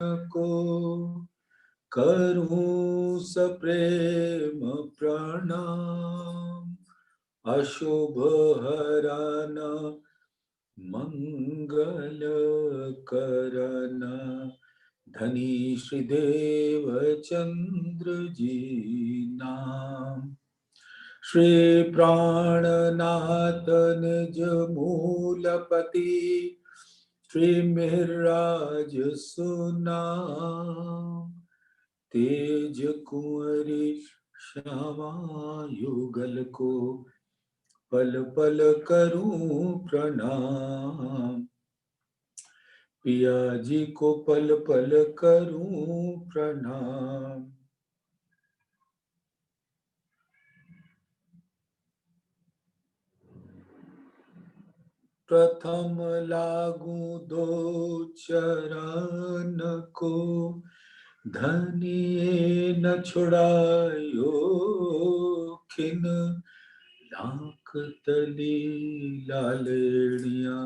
को करूं सप्रेम प्रणाम। अशुभ हरना मंगल करना धनी श्रीदेव चंद्र जी नाम। श्री प्राणनाथ निज मूलपति श्री मिहराज सुनाम। तेज कुंवरी श्यामा युगल को पल पल करूं प्रणाम। पिया जी को पल पल करूं प्रणाम। प्रथम लागू दो चरण को धनिये न छुड़ायो खिन। लाख तली लालेड़िया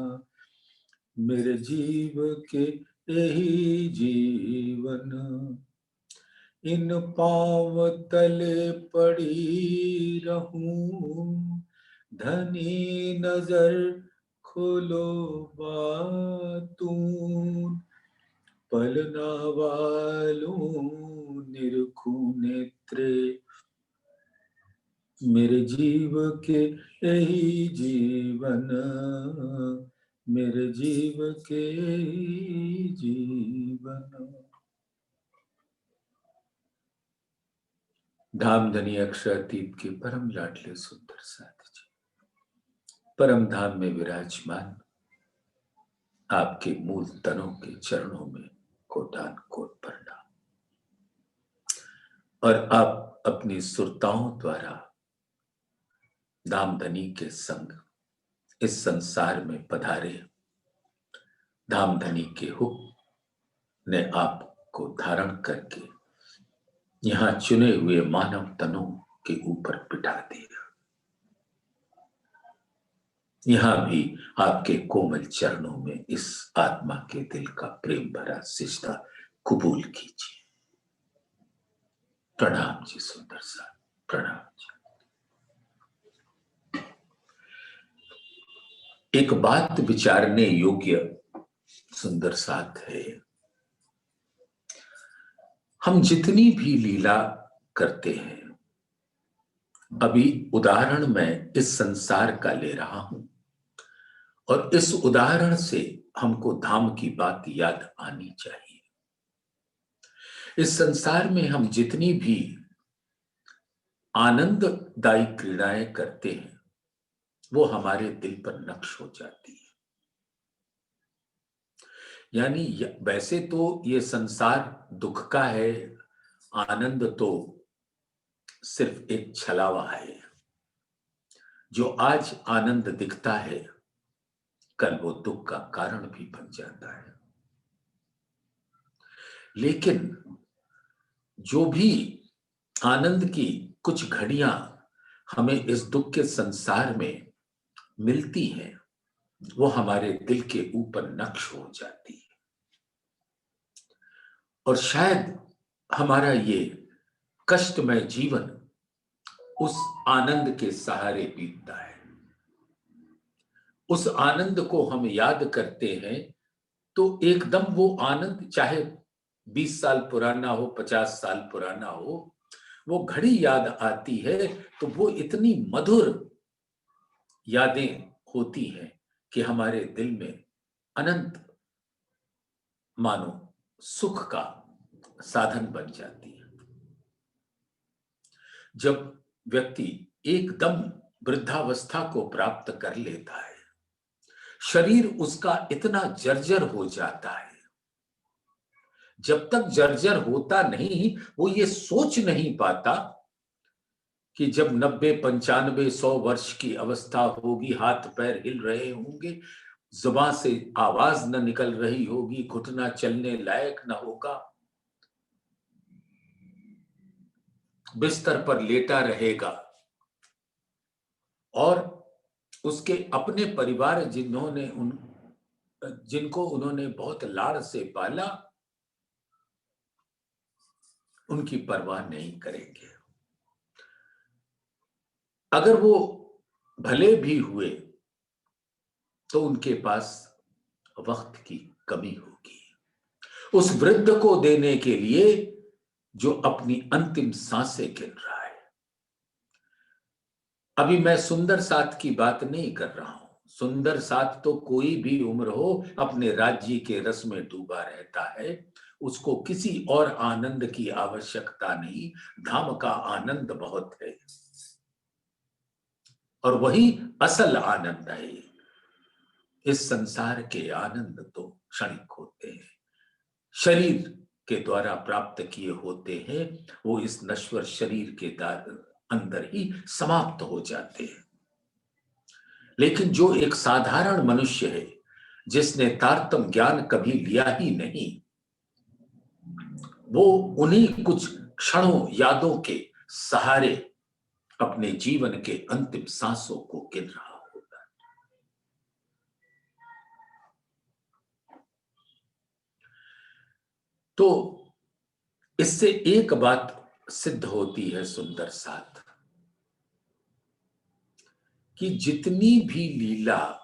मेरे जीव के यही जीवन। इन पाँव तले पड़ी रहूं धनी नजर खोलो बातून। पलना वालों निरखूं नेत्रे मेरे जीव के यही जीवन। मेरे जीव के यही जीवन। धामधनी अक्षरातीत के परम लाडले सुंदर साथ जी, परम धाम में विराजमान आपके मूल तनों के चरणों में कोटान कोट प्रणाम। और आप अपनी सुरताओं द्वारा धामधनी के संग इस संसार में पधारे। धामधनी के हुक्म ने आपको धारण करके यहां चुने हुए मानव तनों के ऊपर बिठा दिया। यहां भी आपके कोमल चरणों में इस आत्मा के दिल का प्रेम भरा सिजदा कबूल कीजिए। प्रणाम जी सुंदर सा, प्रणाम जी। एक बात विचारने योग्य सुंदर साथ है, हम जितनी भी लीला करते हैं, अभी उदाहरण मैं इस संसार का ले रहा हूं और इस उदाहरण से हमको धाम की बात याद आनी चाहिए। इस संसार में हम जितनी भी आनंददायी क्रीड़ाएं करते हैं वो हमारे दिल पर नक्श हो जाती है। यानी वैसे तो ये संसार दुख का है, आनंद तो सिर्फ एक छलावा है। जो आज आनंद दिखता है कल वो दुख का कारण भी बन जाता है। लेकिन जो भी आनंद की कुछ घड़ियां हमें इस दुख के संसार में मिलती हैं वो हमारे दिल के ऊपर नक्श हो जाती है और शायद हमारा ये कष्टमय जीवन उस आनंद के सहारे बीतता है। उस आनंद को हम याद करते हैं तो एकदम वो आनंद चाहे 20 साल पुराना हो, 50 साल पुराना हो, वो घड़ी याद आती है तो वो इतनी मधुर यादें होती हैं कि हमारे दिल में अनंत मानो सुख का साधन बन जाती है। जब व्यक्ति एकदम वृद्धावस्था को प्राप्त कर लेता है, शरीर उसका इतना जर्जर हो जाता है, जब तक जर्जर होता नहीं वो ये सोच नहीं पाता कि जब 90, 95, 100 वर्ष की अवस्था होगी, हाथ पैर हिल रहे होंगे, जुबान से आवाज न निकल रही होगी, घुटना चलने लायक न होगा, बिस्तर पर लेटा रहेगा और उसके अपने परिवार जिनको उन्होंने बहुत लाड़ से पाला उनकी परवाह नहीं करेंगे। अगर वो भले भी हुए तो उनके पास वक्त की कमी होगी उस वृद्ध को देने के लिए जो अपनी अंतिम सांसें गिन रहा है। अभी मैं सुंदर साथ की बात नहीं कर रहा हूं। सुंदर साथ तो कोई भी उम्र हो अपने राज्य के रस में डूबा रहता है, उसको किसी और आनंद की आवश्यकता नहीं, धाम का आनंद बहुत है और वही असल आनंद है। इस संसार के आनंद तो क्षणिक होते हैं, शरीर के द्वारा प्राप्त किए होते हैं, वो इस नश्वर शरीर के अंदर ही समाप्त हो जाते हैं। लेकिन जो एक साधारण मनुष्य है जिसने तारतम ज्ञान कभी लिया ही नहीं, वो उन्हीं कुछ क्षणों यादों के सहारे अपने जीवन के अंतिम सांसों को गिन रहा होता है। तो इससे एक बात सिद्ध होती है सुंदर साथ, कि जितनी भी लीला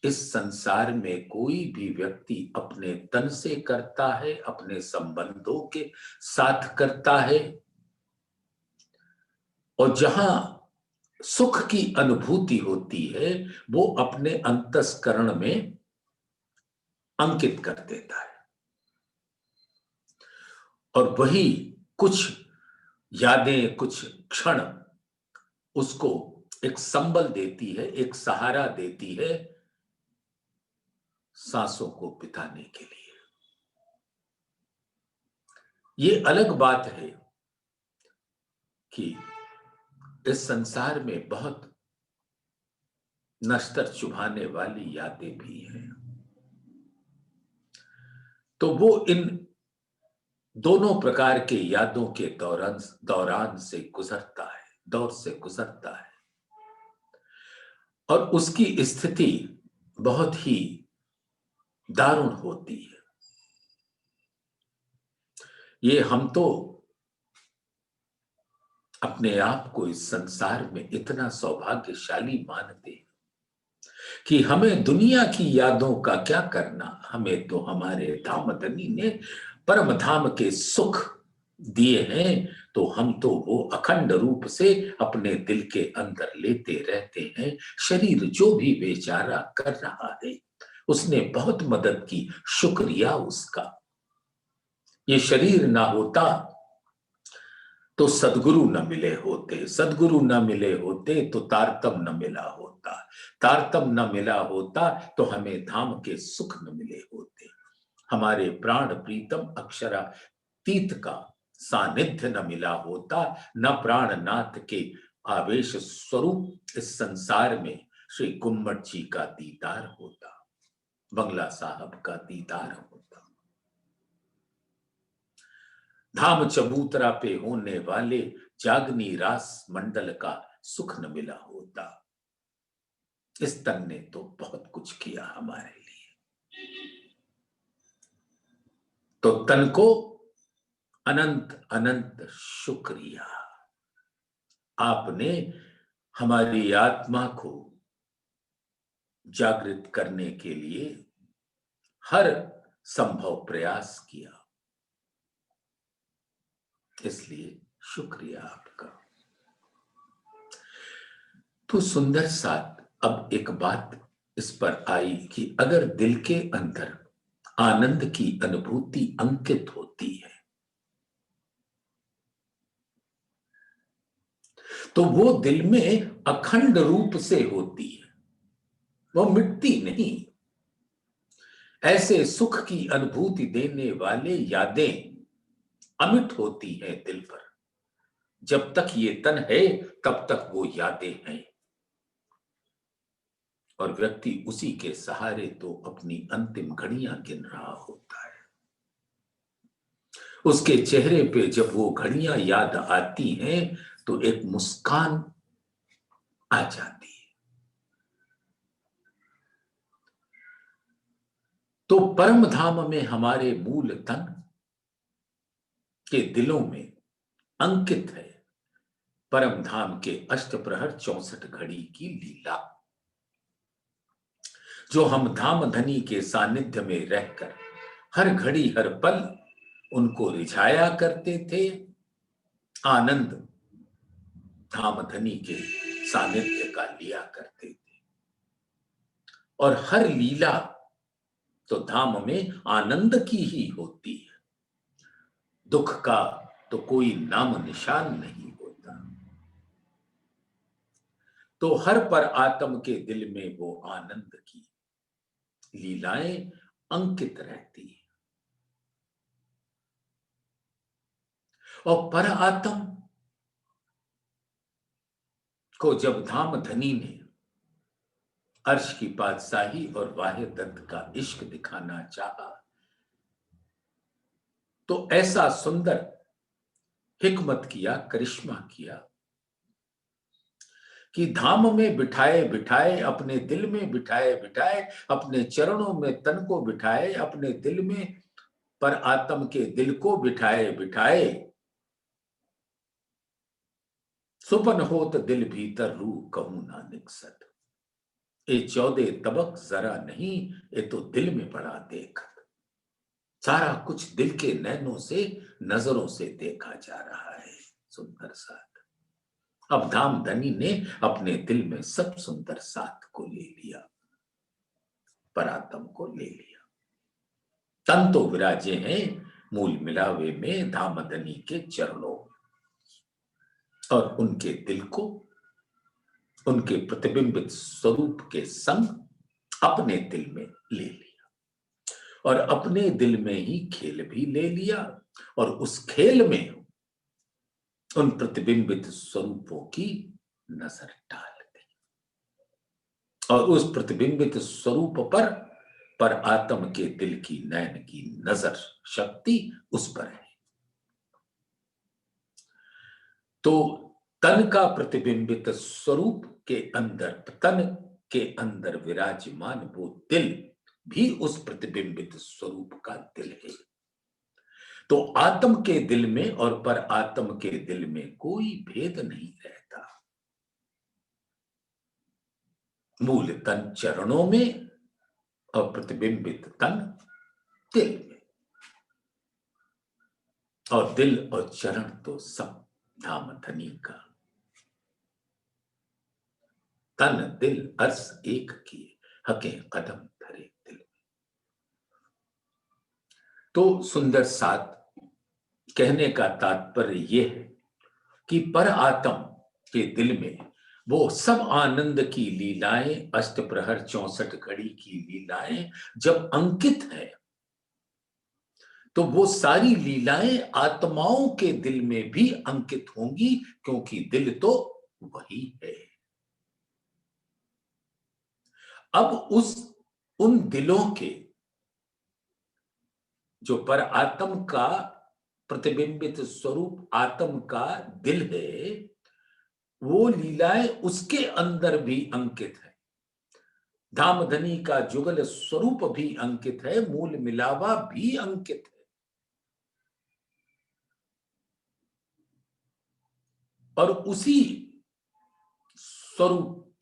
इस संसार में कोई भी व्यक्ति अपने तन से करता है, अपने संबंधों के साथ करता है, और जहां सुख की अनुभूति होती है वो अपने अंतस्करण में अंकित कर देता है, और वही कुछ यादें, कुछ क्षण उसको एक संबल देती है, एक सहारा देती है सांसों को बिताने के लिए। ये अलग बात है कि इस संसार में बहुत नश्तर चुभाने वाली यादें भी हैं, तो वो इन दोनों प्रकार के यादों के दौरान से गुजरता है, दौर से गुजरता है, और उसकी स्थिति बहुत ही दारुण होती है। ये हम तो अपने आप को इस संसार में इतना सौभाग्यशाली मानते हैं कि हमें दुनिया की यादों का क्या करना, हमें तो हमारे धामधनी ने परम धाम के सुख दिए हैं, तो हम तो वो अखंड रूप से अपने दिल के अंदर लेते रहते हैं। शरीर जो भी बेचारा कर रहा है उसने बहुत मदद की, शुक्रिया उसका। ये शरीर ना होता तो सदगुरु न मिले होते, सदगुरु न मिले होते तो तारतम न मिला होता, तारतम न मिला होता तो हमें धाम के सुख न मिले होते, हमारे प्राण प्रीतम अक्षरातीत का सानिध्य न मिला होता, न प्राणनाथ के आवेश स्वरूप इस संसार में श्री गुम्मट जी का दीदार होता, बंगला साहब का दीदार होता, धाम चबूतरा पे होने वाले जागनी रास मंडल का सुख न मिला होता। इस तन ने तो बहुत कुछ किया हमारे लिए, तो तन को अनंत अनंत शुक्रिया। आपने हमारी आत्मा को जागृत करने के लिए हर संभव प्रयास किया, इसलिए शुक्रिया आपका। तो सुंदर साथ, अब एक बात इस पर आई कि अगर दिल के अंदर आनंद की अनुभूति अंकित होती है तो वो दिल में अखंड रूप से होती है, वो मिटती नहीं। ऐसे सुख की अनुभूति देने वाले यादें अमिट होती हैं दिल पर। जब तक ये तन है तब तक वो यादें हैं, और व्यक्ति उसी के सहारे तो अपनी अंतिम घड़ियां गिन रहा होता है। उसके चेहरे पे जब वो घड़ियां याद आती हैं तो एक मुस्कान आ जाती है। तो परम धाम में हमारे मूल तन के दिलों में अंकित है परम धाम के अष्टप्रहर 64 घड़ी की लीला, जो हम धाम धनी के सानिध्य में रहकर हर घड़ी हर पल उनको रिझाया करते थे। आनंद धाम धनी के सानिध्य का लिया करते थे, और हर लीला तो धाम में आनंद की ही होती है। दुख का तो कोई नाम निशान नहीं होता। तो हर पर आत्म के दिल में वो आनंद की लीलाएं अंकित रहती है। और पर आत्म को जब धाम धनी ने अर्श की बादशाही और वाह्य दत्त का इश्क दिखाना चाहा, तो ऐसा सुंदर हिकमत किया, करिश्मा किया कि धाम में बिठाए बिठाए, अपने दिल में बिठाए बिठाए, अपने चरणों में तन को बिठाए, अपने दिल में पर आत्म के दिल को बिठाए बिठाए, सुपन होत दिल भीतर रूह कहूं ना निकसत। ये 14 तबक जरा नहीं, ये तो दिल में पड़ा देखत। सारा कुछ दिल के नैनों से, नजरों से देखा जा रहा है। सुंदर साथ अब धाम धनी ने अपने दिल में सब सुंदर साथ को ले लिया, परात्म को ले लिया। तन तो विराजे हैं मूल मिलावे में धाम धनी के चरणों, और उनके दिल को उनके प्रतिबिंबित स्वरूप के संग अपने दिल में ले लिया, और अपने दिल में ही खेल भी ले लिया, और उस खेल में उन प्रतिबिंबित स्वरूपों की नजर डाल दी, और उस प्रतिबिंबित स्वरूप पर आत्म के दिल की नैन की नजर शक्ति उस पर है। तो तन का प्रतिबिंबित स्वरूप के अंदर, तन के अंदर विराजमान वो दिल भी उस प्रतिबिंबित स्वरूप का दिल है। तो आत्म के दिल में और पर आत्म के दिल में कोई भेद नहीं रहता। मूल तन चरणों में और प्रतिबिंबित तन दिल में, और दिल और चरण तो सब धाम धनी का। तन दिल अर्श एक किए, हके कदम धरे दिल में। तो सुंदर साथ कहने का तात्पर्य यह है कि पर आत्म के दिल में वो सब आनंद की लीलाएं, अष्टप्रहर 64 घड़ी की लीलाएं जब अंकित है, तो वो सारी लीलाएं आत्माओं के दिल में भी अंकित होंगी, क्योंकि दिल तो वही है। अब उन दिलों के जो पर आत्म का प्रतिबिंबित स्वरूप आत्म का दिल है, वो लीलाएं उसके अंदर भी अंकित है। धामधनी का जुगल स्वरूप भी अंकित है, मूल मिलावा भी अंकित है। और उसी स्वरूप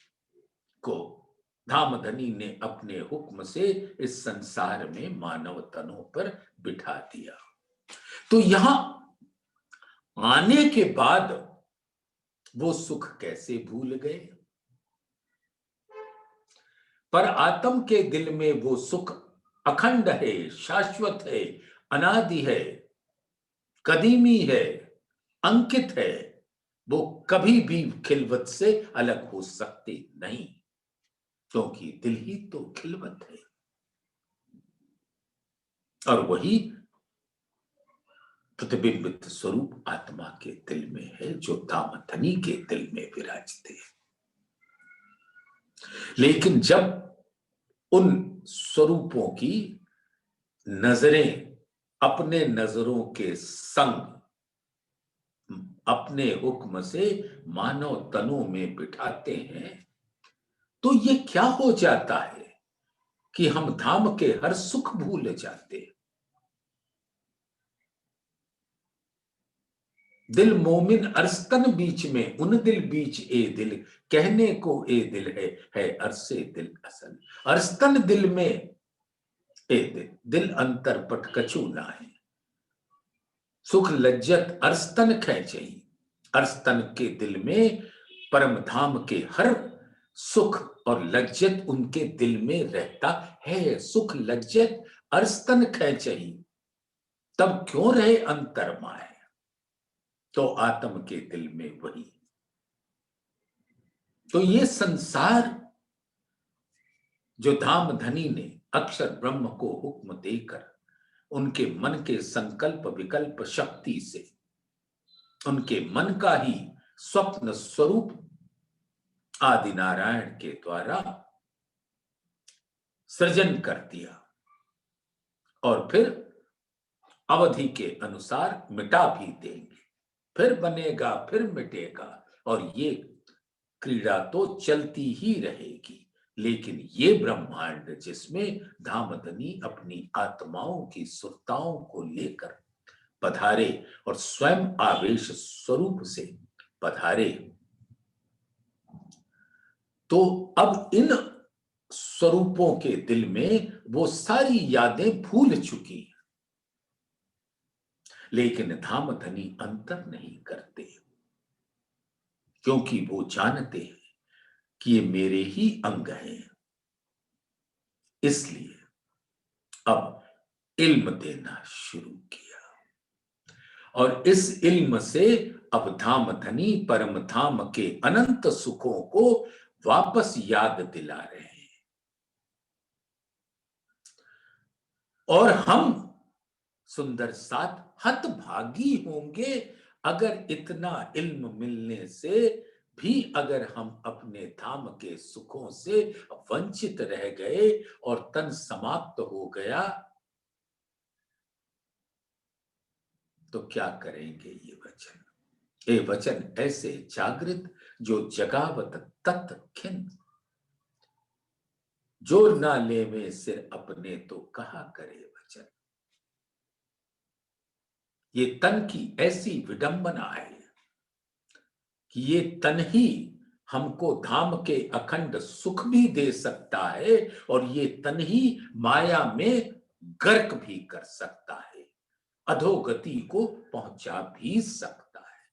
को धामधनी ने अपने हुक्म से इस संसार में मानव तनों पर बिठा दिया। तो यहां आने के बाद वो सुख कैसे भूल गए? पर आत्म के दिल में वो सुख अखंड है, शाश्वत है, अनादि है, कदीमी है, अंकित है। वो कभी भी खिलवत से अलग हो सकते नहीं, क्योंकि दिल ही तो खिलवत है। और वही प्रतिबिंबित स्वरूप आत्मा के दिल में है, जो धामधनी के दिल में विराजते हैं। लेकिन जब उन स्वरूपों की नजरें अपने नजरों के संग अपने हुक्म से मानव तनों में बिठाते हैं, तो ये क्या हो जाता है कि हम धाम के हर सुख भूल जाते हैं। दिल मोमिन अरस्तन बीच में, उन दिल बीच ए दिल, कहने को ए दिल है अरसे दिल असल। अरस्तन दिल में ए दिल, दिल अंतर पट कछु नाहे, सुख लज्जत अरस्तन खैचई। अरस्तन के दिल में परम धाम के हर सुख और लज्जत उनके दिल में रहता है। सुख लज्जत अरस्तन खैचई, तब क्यों रहे अंतर माए, तो आत्म के दिल में वही। तो ये संसार जो धाम धनी ने अक्षर ब्रह्म को हुक्म देकर उनके मन के संकल्प विकल्प शक्ति से उनके मन का ही स्वप्न स्वरूप आदि नारायण के द्वारा सृजन कर दिया और फिर अवधि के अनुसार मिटा भी देंगे, फिर बनेगा फिर मिटेगा, और ये क्रीड़ा तो चलती ही रहेगी। लेकिन ये ब्रह्मांड जिसमें धामधनी अपनी आत्माओं की सुरताओं को लेकर पधारे और स्वयं आवेश स्वरूप से पधारे, तो अब इन स्वरूपों के दिल में वो सारी यादें भूल चुकी हैं, लेकिन धामधनी अंतर नहीं करते, क्योंकि वो जानते हैं कि ये मेरे ही अंग हैं। इसलिए अब इल्म देना शुरू किया, और इस इल्म से अब धामधनी परम धाम के अनंत सुखों को वापस याद दिला रहे हैं। और हम सुंदर साथ हतभागी होंगे अगर इतना इल्म मिलने से भी अगर हम अपने धाम के सुखों से वंचित रह गए और तन समाप्त हो गया, तो क्या करेंगे ये वचन? ये वचन ऐसे जागृत जो जगावत तत् खिन, जो ना ले में सिर अपने तो कहा करे वचन। ये तन की ऐसी विडंबना है कि ये तन ही हमको धाम के अखंड सुख भी दे सकता है, और ये तन ही माया में गर्क भी कर सकता है, अधोगति को पहुंचा भी सकता है।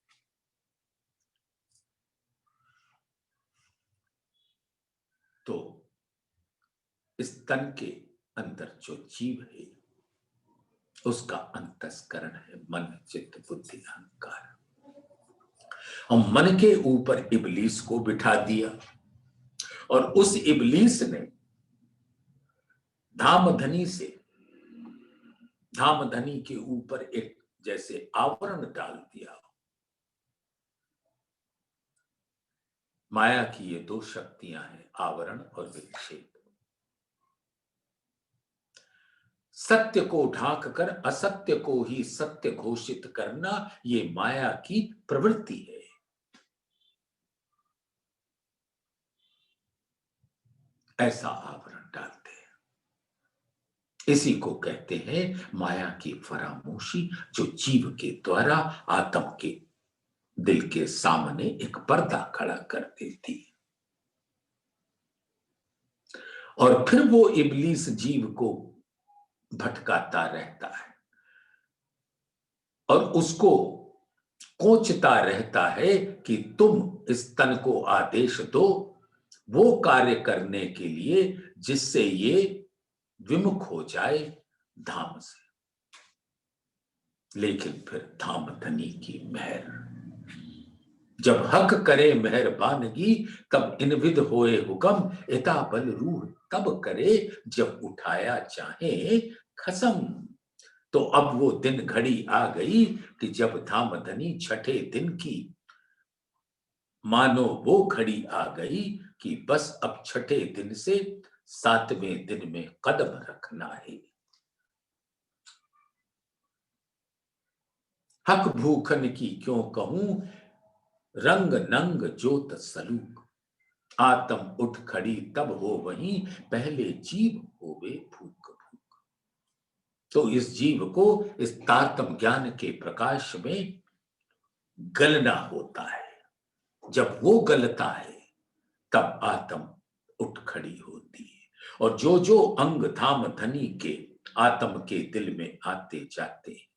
तो इस तन के अंदर जो जीव है उसका अंतस्करण है मन चित्त बुद्धि अहंकार, और मन के ऊपर इबलीस को बिठा दिया, और उस इबलीस ने धामधनी से धामधनी के ऊपर एक जैसे आवरण डाल दिया। माया की ये दो शक्तियां हैं, आवरण और विक्षेप। सत्य को ढांक कर असत्य को ही सत्य घोषित करना, ये माया की प्रवृत्ति है। ऐसा आवरण डालते हैं, इसी को कहते हैं माया की फरामोशी, जो जीव के द्वारा आत्म के दिल के सामने एक पर्दा खड़ा कर देती है, और फिर वो इबलीस जीव को भटकाता रहता है और उसको कोचता रहता है कि तुम इस तन को आदेश दो वो कार्य करने के लिए जिससे ये विमुख हो जाए धाम से। लेकिन फिर धामधनी की मेहर, जब हक करे मेहरबानगी, तब इनविद होए हुकम, इता बल रूह तब करे, जब उठाया चाहे खसम। तो अब वो दिन घड़ी आ गई कि जब धामधनी छठे दिन की, मानो वो घड़ी आ गई कि बस अब छठे दिन से सातवें दिन में कदम रखना है। हक भूखन की क्यों कहूं, रंग नंग जोत सलूक, आत्म उठ खड़ी तब हो वहीं, पहले जीव होवे भूख भूख। तो इस जीव को इस तारतम ज्ञान के प्रकाश में गलना होता है। जब वो गलता है तब आत्म उठ खड़ी होती है। और जो जो अंग धाम धनी के आत्म के दिल में आते जाते हैं,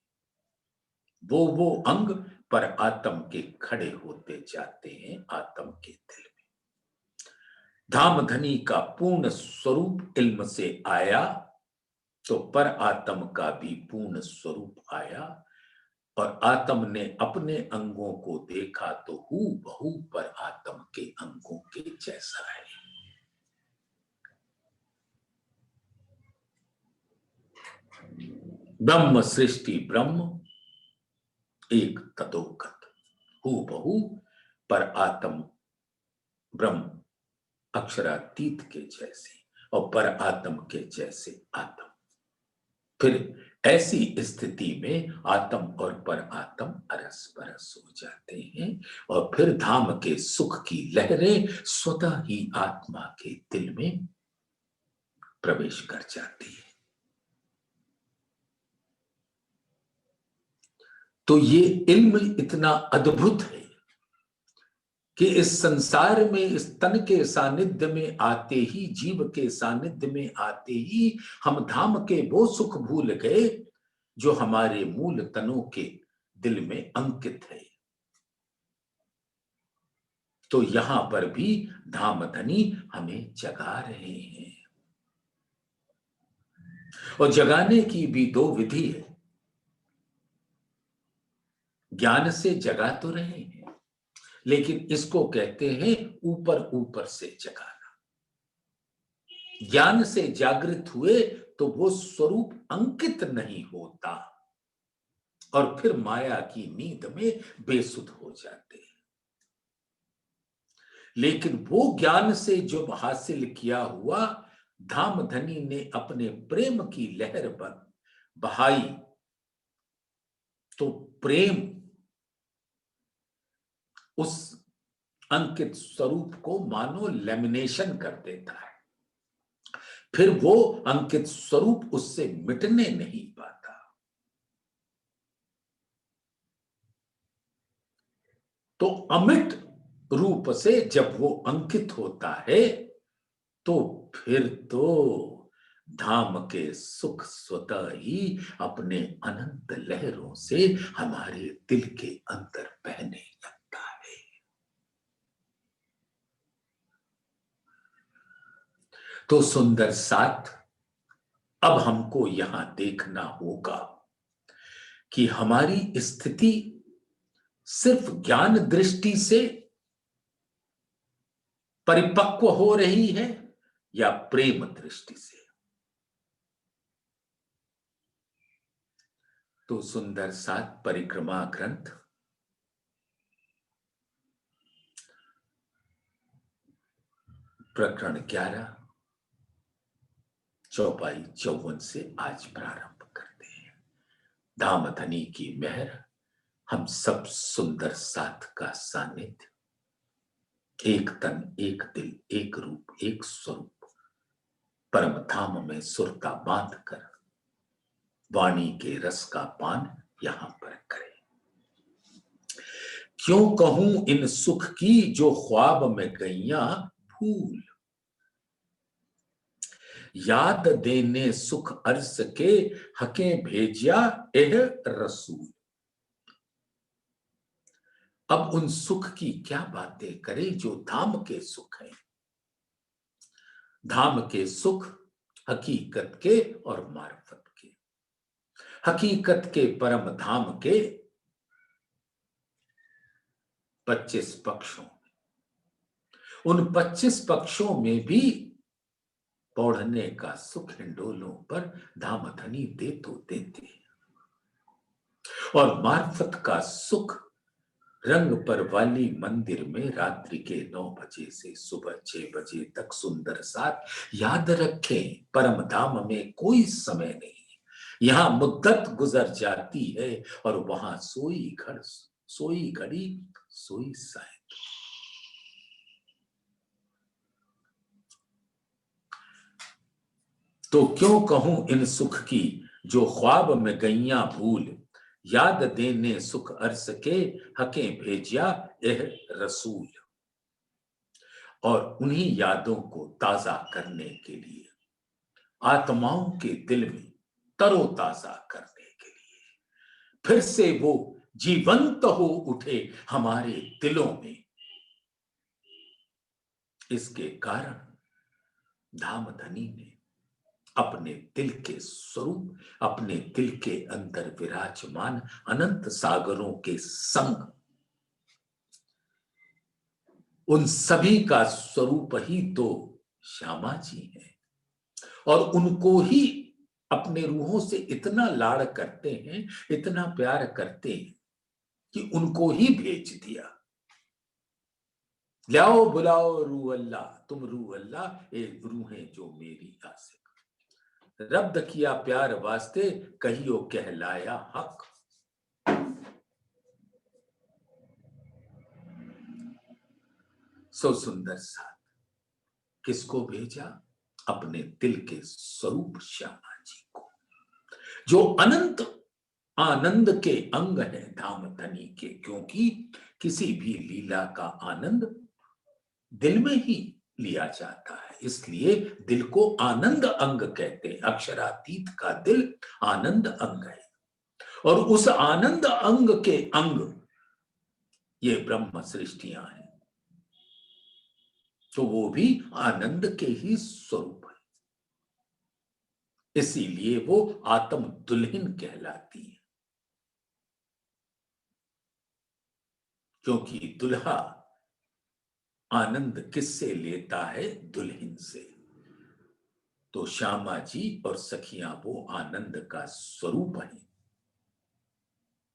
वो अंग पर आत्म के खड़े होते जाते हैं आत्म के दिल में। धाम धनी का पूर्ण स्वरूप इल्म से आया तो पर आत्म का भी पूर्ण स्वरूप आया, और आत्म ने अपने अंगों को देखा तो हूबहू पर आत्म के अंगों के जैसा है। ब्रह्म सृष्टि ब्रह्म एक तदोगत, हूबहू पर आत्म ब्रह्म अक्षरातीत के जैसे और पर आत्म के जैसे आत्म। फिर ऐसी स्थिति में आत्म और पर आत्म अरस परस हो जाते हैं, और फिर धाम के सुख की लहरें स्वतः ही आत्मा के दिल में प्रवेश कर जाती है। तो ये इल्म इतना अद्भुत है कि इस संसार में, इस तन के सानिध्य में आते ही, जीव के सानिध्य में आते ही हम धाम के वो सुख भूल गए जो हमारे मूल तनों के दिल में अंकित है। तो यहां पर भी धाम धनी हमें जगा रहे हैं, और जगाने की भी दो विधि है। ज्ञान से जगा तो रहे हैं, लेकिन इसको कहते हैं ऊपर ऊपर से जगाना। ज्ञान से जागृत हुए तो वो स्वरूप अंकित नहीं होता, और फिर माया की नींद में बेसुध हो जाते हैं। लेकिन वो ज्ञान से जो हासिल किया हुआ, धाम धनी ने अपने प्रेम की लहर पर बहाई, तो प्रेम उस अंकित स्वरूप को मानो लेमिनेशन कर देता है। फिर वो अंकित स्वरूप उससे मिटने नहीं पाता। तो अमिट रूप से जब वो अंकित होता है तो फिर तो धाम के सुख स्वतः ही अपने अनंत लहरों से हमारे दिल के अंदर बहने लगता है। तो सुंदर साथ, अब हमको यहां देखना होगा कि हमारी स्थिति सिर्फ ज्ञान दृष्टि से परिपक्व हो रही है या प्रेम दृष्टि से। तो सुंदर साथ परिक्रमा ग्रंथ प्रकरण 11 चौपाई 54 से आज प्रारंभ करते हैं। धाम धनी की मेहर, हम सब सुंदर साथ का सानिध्य, एक तन एक दिल एक रूप एक स्वरूप परम धाम में सुरता बांध कर वाणी के रस का पान यहां पर करें। क्यों कहूं इन सुख की जो ख्वाब में गईया भूल, याद देने सुख अर्स के हके भेजिया एह रसूल। अब उन सुख की क्या बातें करें जो धाम के सुख हैं। धाम के सुख हकीकत के और मार्फत के। हकीकत के परम धाम के 25 पक्षों, उन 25 पक्षों में भी पौढ़ने का सुख हिंडोलों पर धाम धनी दे तो देते हैं, और मार्फत का सुख रंग पर वाली मंदिर में रात्रि के 9 बजे से सुबह 6 बजे तक सुंदर साथ याद रखें, परम धाम में कोई समय नहीं, यहां मुद्दत गुजर जाती है और वहां सोई घड़ी सोई साय। तो क्यों कहूं इन सुख की जो ख्वाब में गईया भूल, याद देने सुख अर्स के हकें भेजिया एह रसूल। और उन्हीं यादों को ताजा करने के लिए, आत्माओं के दिल में तरोताजा करने के लिए फिर से वो जीवंत हो उठे हमारे दिलों में। इसके कारण धामधनी ने अपने दिल के स्वरूप, अपने दिल के अंदर विराजमान अनंत सागरों के संग उन सभी का स्वरूप ही तो श्यामा जी है, और उनको ही अपने रूहों से इतना लाड़ करते हैं, इतना प्यार करते हैं कि उनको ही भेज दिया। लाओ बुलाओ रूह अल्लाह, तुम रूह अल्लाह, ए रूहें जो मेरी आसिक। रब्द किया प्यार वास्ते, कहियो कहलाया हक। सो सुंदर साथ किसको भेजा? अपने दिल के स्वरूप श्यामा जी को, जो अनंत आनंद के अंग है धामधनी के। क्योंकि किसी भी लीला का आनंद दिल में ही लिया जाता है, इसलिए दिल को आनंद अंग कहते हैं। अक्षरातीत का दिल आनंद अंग है, और उस आनंद अंग के अंग ये ब्रह्म सृष्टियां हैं, तो वो भी आनंद के ही स्वरूप है। इसीलिए वो आत्म दुल्हन कहलाती है, क्योंकि दुल्हा आनंद किससे लेता है? दुल्हन से। तो श्यामा जी और सखियां वो आनंद का स्वरूप है,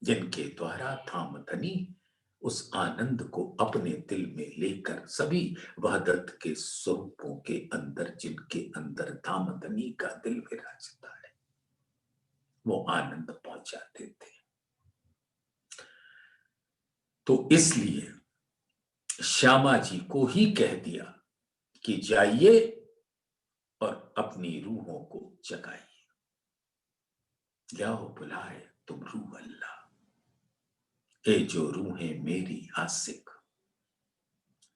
जिनके द्वारा धामधनी उस आनंद को अपने दिल में लेकर सभी वहदत के स्वरूपों के अंदर, जिनके अंदर धामधनी का दिल विराजता है, वो आनंद पहुंचाते थे। तो इसलिए श्यामा जी को ही कह दिया कि जाइए और अपनी रूहों को जगाइए। जाओ बुलाए तुम रूह अल्लाह, ए जो रूहें मेरी आसिक।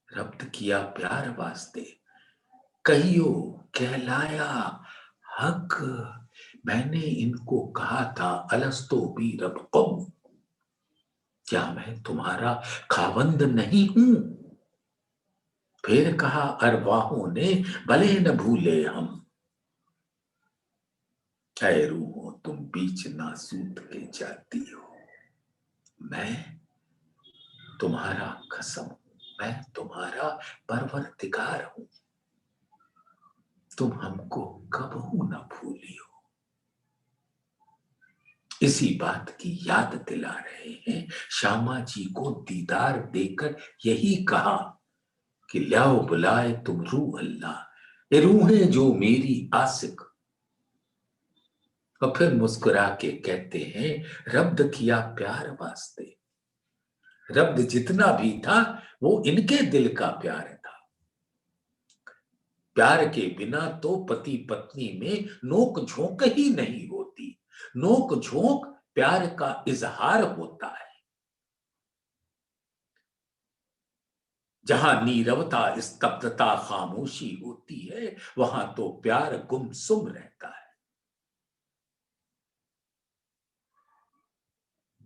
रब्त किया प्यार वास्ते, कहियो कहलाया हक। मैंने इनको कहा था अलस्तो भी रब्बकुम, क्या मैं तुम्हारा खावंद नहीं हूं? फिर कहा अरवाहों ने, भले न भूले हम। ऐ रूहों तुम बीच नासूत के जाती हो, मैं तुम्हारा कसम, मैं तुम्हारा परवरदिगार हूं, तुम हमको कबहू न भूलियो। इसी बात की याद दिला रहे हैं। श्यामा जी को दीदार देकर यही कहा कि लाओ बुलाए तुम रूह अल्लाह, ये रूहें जो मेरी आसिक। और फिर मुस्कुरा के कहते हैं, रब्द किया प्यार वास्ते। रब्द जितना भी था वो इनके दिल का प्यार था। प्यार के बिना तो पति पत्नी में नोक झोंक ही नहीं होती। नोक झोंक प्यार का इजहार होता है। जहां नीरवता, स्तब्धता, खामोशी होती है, वहां तो प्यार गुमसुम रहता है।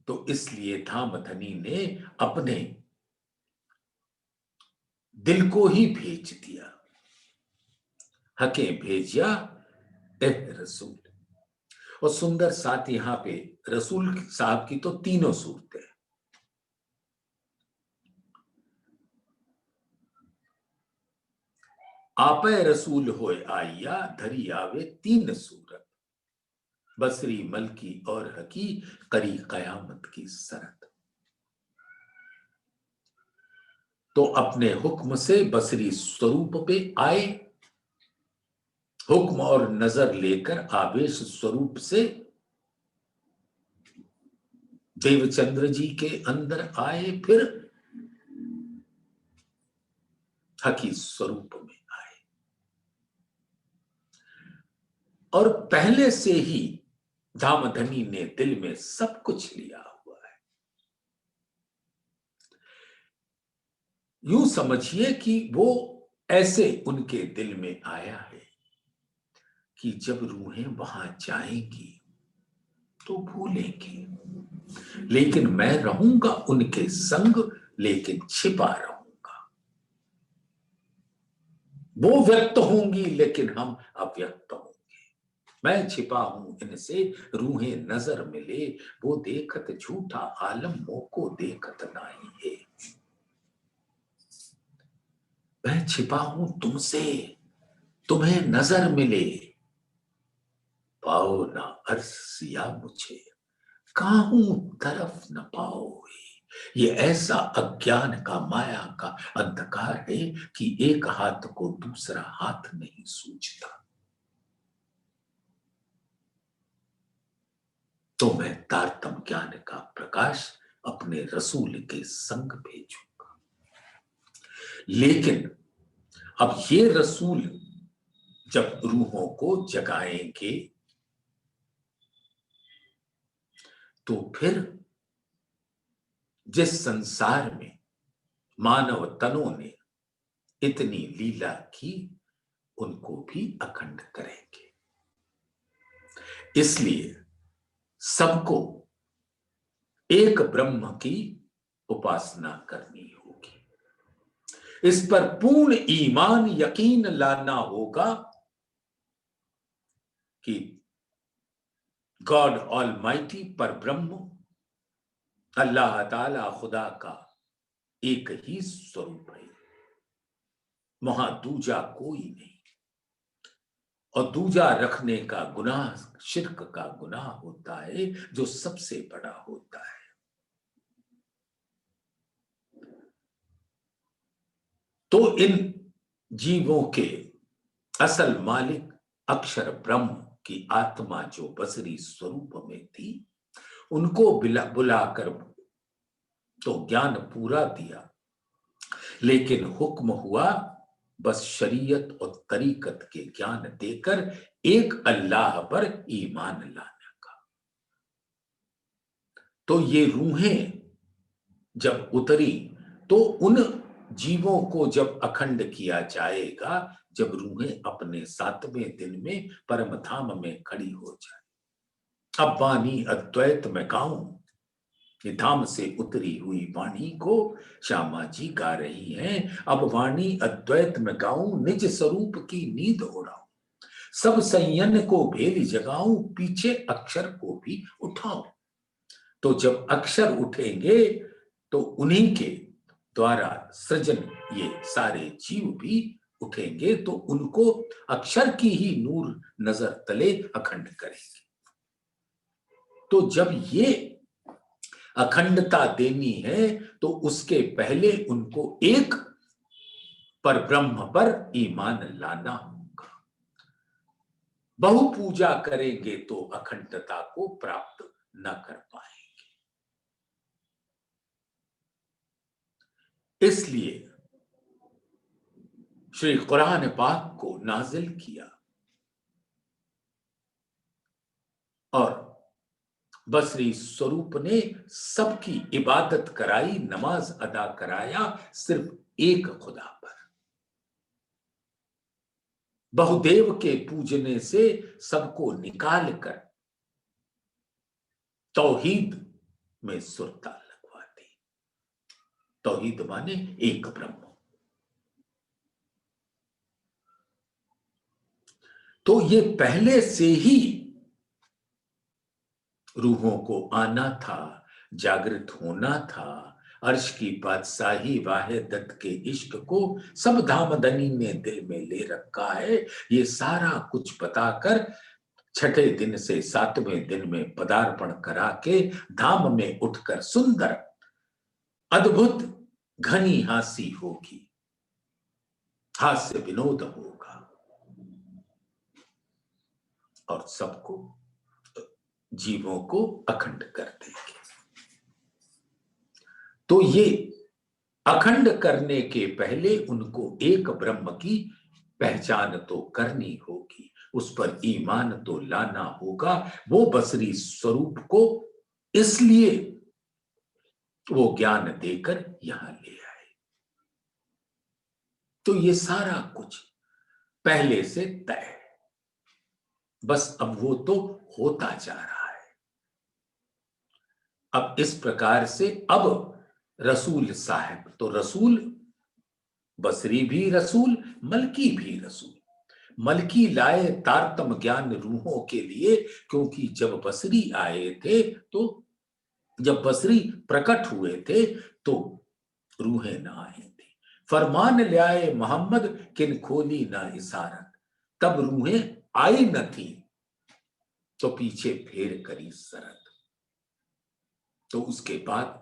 तो इसलिए धामधनी ने अपने दिल को ही भेज दिया। हके भेजिया एह रसूल। और सुंदर साथ यहां पे रसूल साहब की तो तीनों सूरतें, आपे रसूल होए आइया, धरी आवे तीन सूरत। बसरी मलकी और हकी, करी कयामत की सरत। तो अपने हुक्म से बसरी स्वरूप पे आए, हुक्म और नजर लेकर आवेश स्वरूप से देवचंद्र जी के अंदर आए, फिर हकी स्वरूप में आए। और पहले से ही धामधनी ने दिल में सब कुछ लिया हुआ है। यूं समझिए कि वो ऐसे उनके दिल में आया है कि जब रूहें वहां जाएंगी तो भूलेंगी, लेकिन मैं रहूंगा उनके संग, लेकिन छिपा रहूंगा। वो व्यक्त होंगी लेकिन हम अव्यक्त होंगे। मैं छिपा हूं इनसे, रूहें नजर मिले, वो देखत झूठा आलम मोको देखत नहीं है। मैं छिपा हूं तुमसे, तुम्हें नजर मिले, पाओ ना अर्श सिया मुझे, काहूं तरफ न पाओगे। ये ऐसा अज्ञान का, माया का अंधकार है कि एक हाथ को दूसरा हाथ नहीं सूझता। तो मैं तारतम ज्ञान का प्रकाश अपने रसूल के संग भेजूंगा। लेकिन अब ये रसूल जब रूहों को जगाएंगे तो फिर जिस संसार में मानव तनों ने इतनी लीला की, उनको भी अखंड करेंगे। इसलिए सबको एक ब्रह्म की उपासना करनी होगी। इस पर पूर्ण ईमान, यकीन लाना होगा कि गॉड ऑलमाइटी, पर ब्रह्म, अल्लाह ताला, खुदा का एक ही स्वरूप है, वहां दूजा कोई नहीं। और दूजा रखने का गुनाह शिर्क का गुनाह होता है, जो सबसे बड़ा होता है। तो इन जीवों के असल मालिक अक्षर ब्रह्म की आत्मा जो बसरी स्वरूप में थी, उनको बुलाकर तो ज्ञान पूरा दिया, लेकिन हुक्म हुआ बस शरीयत और तरीकत के ज्ञान देकर एक अल्लाह पर ईमान लाने का। तो ये रूहें जब उतरी तो उन जीवों को जब अखंड किया जाएगा, जब रूहें अपने 7वें दिन में परम धाम में खड़ी हो जाए। अब वाणी अद्वैत में गाऊं, धाम से उतरी हुई वाणी को श्यामा जी गा रही हैं। अब वाणी अद्वैत में गाऊं, निज स्वरूप की नींद उड़ाऊं, सब संयन को भेली जगाऊं, पीछे अक्षर को भी उठाऊं। तो जब अक्षर उठेंगे तो उन्हीं के द्वारा सृजन ये सारे जीव भी उठेंगे, तो उनको अक्षर की ही नूर नजर तले अखंड करेंगे। तो जब ये अखंडता देनी है तो उसके पहले उनको एक पर ब्रह्म पर ईमान लाना होगा। बहु पूजा करेंगे तो अखंडता को प्राप्त न कर पाएंगे। इसलिए श्री कुरान पाक को नाजिल किया और बसरी स्वरूप ने सबकी इबादत कराई, नमाज अदा कराया सिर्फ एक खुदा पर। बहुदेव के पूजने से सबको निकाल कर तौहीद में सुरता लगवा दी। तौहीद माने एक ब्रह्म। तो ये पहले से ही रूहों को आना था, जागृत होना था। अर्श की बादशाही वाहिदत के इश्क को सब धामधनी ने दिल में ले रखा है। ये सारा कुछ बताकर 6ठे दिन से 7वें दिन में पदार्पण करा के धाम में उठकर सुंदर अद्भुत घनी हासी होगी, हास्य विनोद होगा और सबको, जीवों को अखंड कर देंगे। तो ये अखंड करने के पहले उनको एक ब्रह्म की पहचान तो करनी होगी। उस पर ईमान तो लाना होगा। वो बसरी स्वरूप को इसलिए वो ज्ञान देकर यहां ले आए। तो ये सारा कुछ पहले से तय है, बस अब वो तो होता जा रहा है। अब इस प्रकार से अब रसूल साहब तो रसूल, बसरी भी रसूल, मलकी भी रसूल। मलकी लाए तारतम ज्ञान रूहों के लिए, क्योंकि जब बसरी आए थे, तो जब बसरी प्रकट हुए थे तो रूहें ना आई थी। फरमान ले आए मोहम्मद, किन खोली ना इशारत, तब रूहें आई न थी, तो पीछे फेर करी सरत। तो उसके बाद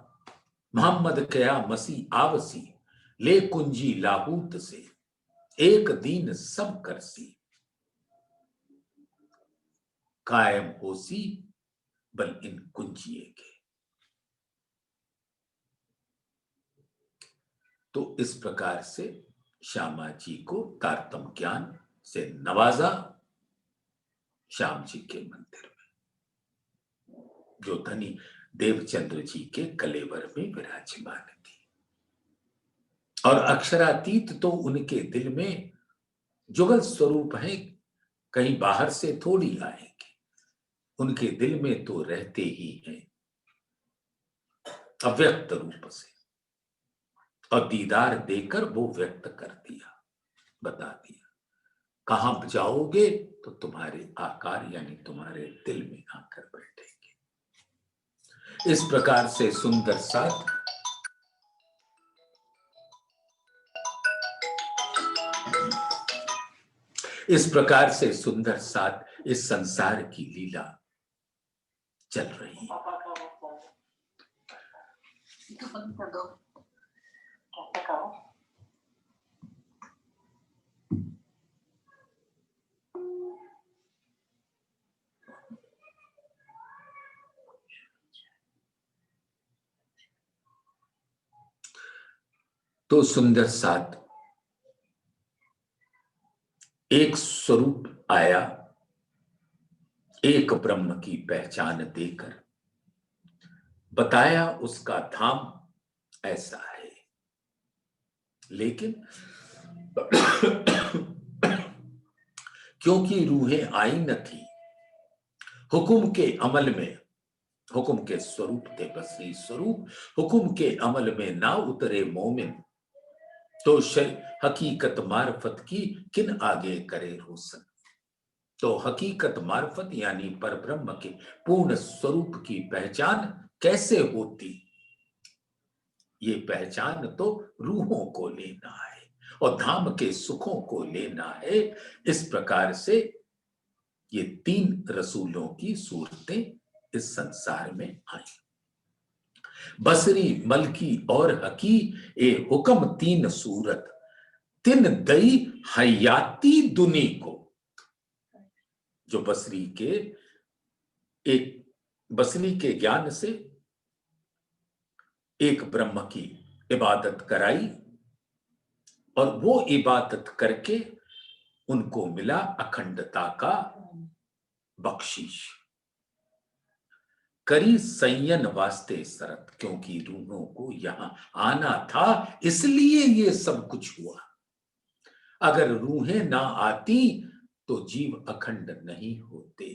मोहम्मद कया मसीह आवसी, ले कुंजी लाहूत से, एक दीन सब करसी, कायम होसी बल इन कुंजिए के। तो इस प्रकार से श्यामा जी को तारतम ज्ञान से नवाजा, श्याम जी के मंदिर में, जो धनी देवचंद्र जी के कलेवर में विराजमान थी। और अक्षरातीत तो उनके दिल में जुगल स्वरूप है, कहीं बाहर से थोड़ी आएंगे, उनके दिल में तो रहते ही हैं अव्यक्त रूप से। और दीदार देकर वो व्यक्त कर दिया, बता दिया, कहां जाओगे तो तुम्हारे आकार यानी तुम्हारे दिल में आकर बैठेंगे। इस प्रकार से सुंदर साथ इस संसार की लीला चल रही है। तो सुंदर साथ एक स्वरूप आया, एक ब्रह्म की पहचान देकर बताया उसका धाम ऐसा है। लेकिन क्योंकि रूहें आई न थी, हुक्म के अमल में, हुक्म के स्वरूप थे बसरी स्वरूप, हुक्म के अमल में ना उतरे मोमिन, तो हकीकत मार्फत की किन आगे करे रोशन। तो हकीकत मार्फत यानी पर ब्रह्म के पूर्ण स्वरूप की पहचान कैसे होती? ये पहचान तो रूहों को लेना है और धाम के सुखों को लेना है। इस प्रकार से ये तीन रसूलों की सूरतें इस संसार में आई, बसरी, मलकी और हकी, ए हुक्म तीन सूरत, तिन दई हयाती दुनी को। जो बसरी के ज्ञान से एक ब्रह्म की इबादत कराई और वो इबादत करके उनको मिला अखंडता का बख्शीश। करी संयन वास्ते सरत, क्योंकि रूहों को यहां आना था, इसलिए ये सब कुछ हुआ। अगर रूहें ना आती तो जीव अखंड नहीं होते।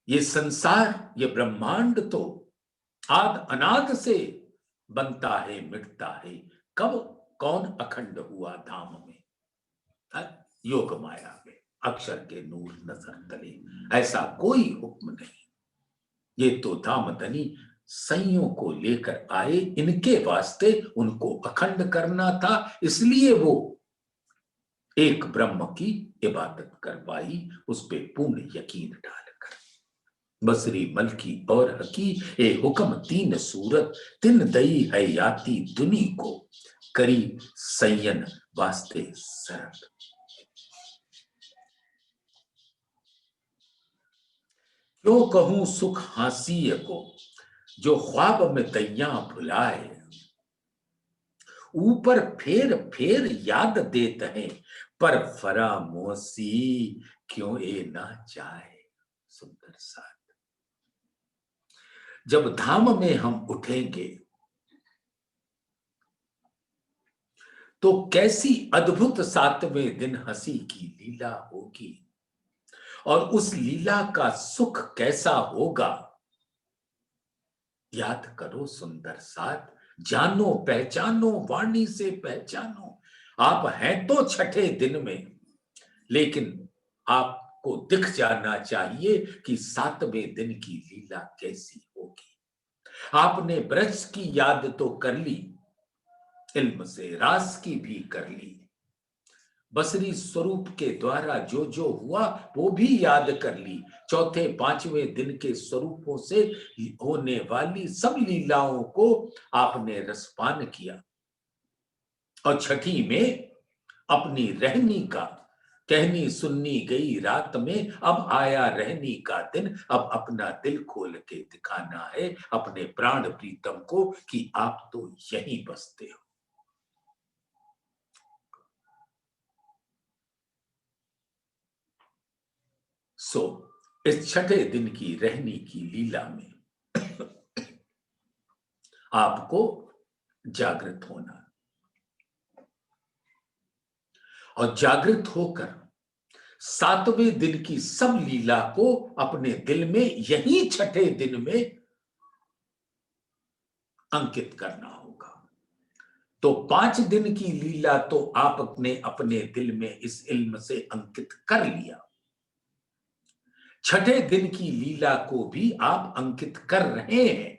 ये संसार, ये ब्रह्मांड तो आद अनाद से बनता है, मिटता है। कब कौन अखंड हुआ धाम में? योग माया में अक्षर के नूर नजर तले, ऐसा कोई हुक्म नहीं। ये तो धाम धनी संयों को लेकर आए, इनके वास्ते उनको अखंड करना था, इसलिए वो एक ब्रह्म की इबादत करवाई, उस पे पूर्ण यकीन डालकर। बसरी, मलकी और हकी, ए हुक्म तीन सूरत, तिन दई है याती दुनी को, करी संयन वास्ते सरत। क्यों कहूं सुख हासिए को, जो ख्वाब में दैया भुलाए, ऊपर फेर फेर याद देते हैं, पर फरामोशी क्यों ए ना जाए। सुंदर साथ। जब धाम में हम उठेंगे तो कैसी अद्भुत सातवें दिन हंसी की लीला होगी, और उस लीला का सुख कैसा होगा। याद करो सुंदर साथ, जानो पहचानो, वाणी से पहचानो। आप हैं तो छठे दिन में, लेकिन आपको दिख जाना चाहिए कि सातवें दिन की लीला कैसी होगी। आपने ब्रज की याद तो कर ली, इल्म से रास की भी कर ली, बसरी स्वरूप के द्वारा जो जो हुआ वो भी याद कर ली। चौथे पांचवें दिन के स्वरूपों से होने वाली सब लीलाओं को आपने रसपान किया, और छठी में अपनी रहनी का कहनी सुननी गई रात में अब आया रहनी का दिन। अब अपना दिल खोल के दिखाना है अपने प्राण प्रीतम को कि आप तो यहीं बसते हो। सो इस छठे दिन की रहनी की लीला में आपको जागृत होना, और जागृत होकर सातवें दिन की सब लीला को अपने दिल में यही छठे दिन में अंकित करना होगा। तो 5 दिन की लीला तो आपने अपने दिल में इस इल्म से अंकित कर लिया, छठे दिन की लीला को भी आप अंकित कर रहे हैं,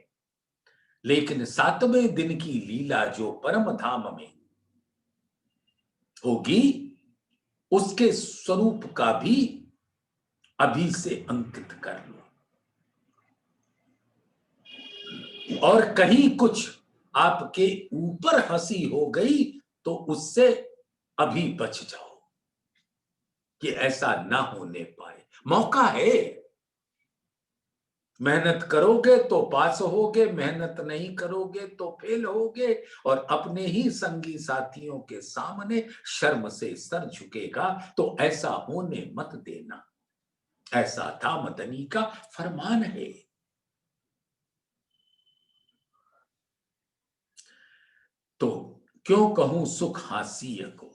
लेकिन सातवें दिन की लीला जो परम धाम में होगी उसके स्वरूप का भी अभी से अंकित कर लो। और कहीं कुछ आपके ऊपर हंसी हो गई तो उससे अभी बच जाओ कि ऐसा ना होने पाए। मौका है, मेहनत करोगे तो पास होगे, मेहनत नहीं करोगे तो फेल होगे, और अपने ही संगी साथियों के सामने शर्म से सर झुकेगा। तो ऐसा होने मत देना, ऐसा धामधनी का फरमान है। तो क्यों कहूं सुख हासिय को,